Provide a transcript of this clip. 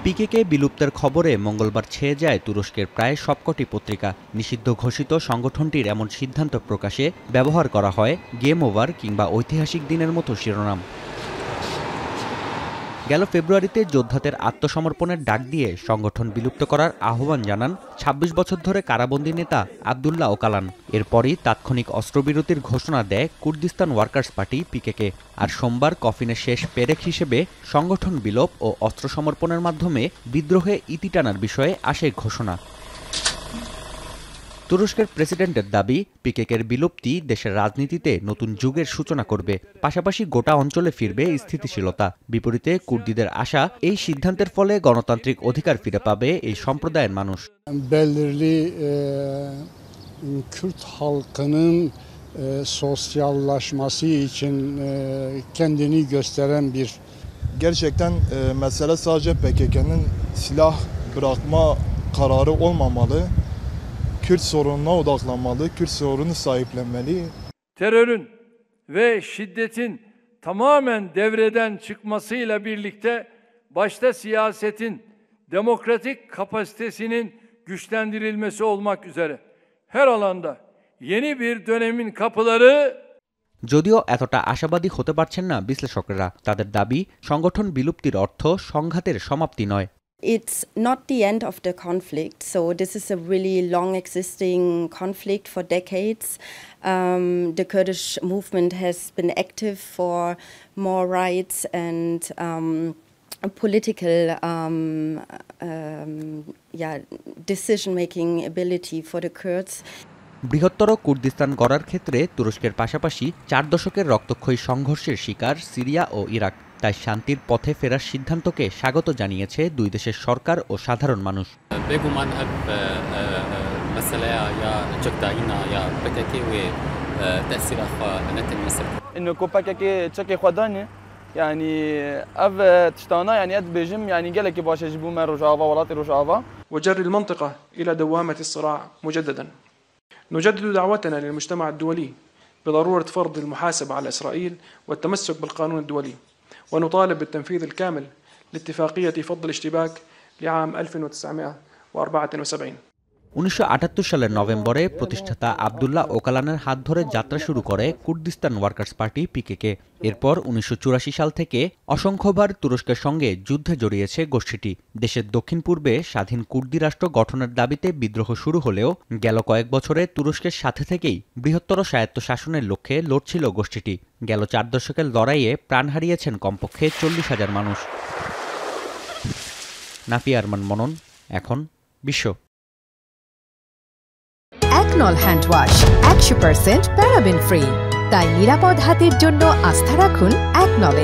পিকেকে বিলুপ্তের খবরে মঙ্গলবার ছেয়ে যায় তুরস্কের প্রায় সবকটি পত্রিকা। নিষিদ্ধ ঘোষিত সংগঠনটির এমন সিদ্ধান্ত প্রকাশে ব্যবহার করা হয় গেম ওভার কিংবা ঐতিহাসিক দিনের মতো শিরোনাম। গেল ফেব্রুয়ারিতে যোদ্ধাদের আত্মসমর্পণের ডাক দিয়ে সংগঠন বিলুপ্ত করার আহ্বান জানান ২৬ বছর ধরে কারাবন্দী নেতা আবদুল্লাহ ওকালান। এরপরই তাৎক্ষণিক অস্ত্রবিরতির ঘোষণা দেয় কুর্দিস্তান ওয়ার্কার্স পার্টি পিকেকে। আর সোমবার কফিনের শেষ পেরেক হিসেবে সংগঠন বিলোপ ও অস্ত্র সমর্পণের মাধ্যমে বিদ্রোহে ইতি টানার বিষয়ে আসে ঘোষণা। তুরস্কের প্রেসিডেন্টের দাবি, পিকেকের বিলুপ্তি দেশের রাজনীতিতে নতুন যুগের সূচনা করবে, পাশাপাশি গোটা অঞ্চলে ফিরবে স্থিতিশীলতা। বিপরীতে কুর্দিদের আশা, এই সিদ্ধান্তের ফলে গণতান্ত্রিক অধিকার ফিরে পাবে এই সম্প্রদায়ের মানুষ। Belirli Kürt halkının sosyallaşması için kendini gösteren bir. Gerçekten mesele sadece PKK'nın silah bırakma kararı olmamalı. Kürt sorununa odaklanmalı, Kürt sorunu sahiplenmeli. Terörün ve şiddetin tamamen devreden çıkmasıyla birlikte başta siyasetin demokratik kapasitesinin güçlendirilmesi olmak üzere her alanda yeni bir dönemin kapıları। যদিও এতটা আশাবাদী হতে পারছেন না বিশ্লেষকরা। তাদের দাবি, সংগঠন বিলুপ্তির অর্থ সংঘাতের সমাপ্তি নয়। It's not the end of the conflict. So this is a really long existing conflict for decades. The Kurdish movement has been active for more rights and political decision-making ability for the Kurds. বৃহত্তর Kurdistan গড়ার ক্ষেত্রে তুরস্কের পাশাপাশি ৪ দশকের রক্তক্ষয়ী সংঘর্ষের শিকার Syria ও Iraq. তাই শান্তির পথে ফেরার সিদ্ধান্তকে স্বাগত জানিয়েছে দুই দেশের সরকার ও সাধারণ মানুষ। نجدد دعوتنا للمجتمع الدولي بضرورة فرض المحاسبة على إسرائيل والتمسك بالقانون الدولي، ونطالب بالتنفيذ الكامل لاتفاقية فض الاشتباك لعام 1974। ১৯৭৮ সালের নভেম্বরে প্রতিষ্ঠাতা আবদুল্লাহ ওকালানের হাত ধরে যাত্রা শুরু করে কুর্দিস্তান ওয়ার্কার্স পার্টি পিকেকে। এরপর ১৯৮৪ সাল থেকে অসংখ্যবার তুরস্কের সঙ্গে যুদ্ধে জড়িয়েছে গোষ্ঠীটি। দেশের দক্ষিণ পূর্বে স্বাধীন কুর্দি রাষ্ট্র গঠনের দাবিতে বিদ্রোহ শুরু হলেও গেল কয়েক বছরে তুরস্কের সাথে থেকেই বৃহত্তর স্বায়ত্তশাসনের লক্ষ্যে লড়ছিল গোষ্ঠীটি। গেল ৪ দশকের লড়াইয়ে প্রাণ হারিয়েছেন কমপক্ষে ৪০,০০০ মানুষ। নাফিয়া আরমান মনন, এখন বিশ্ব। একনল হ্যান্ড ওয়াশ ১০০% প্যারাবেন ফ্রি, তাই নিরাপদ হাতের জন্য আস্থা রাখুন একনলে।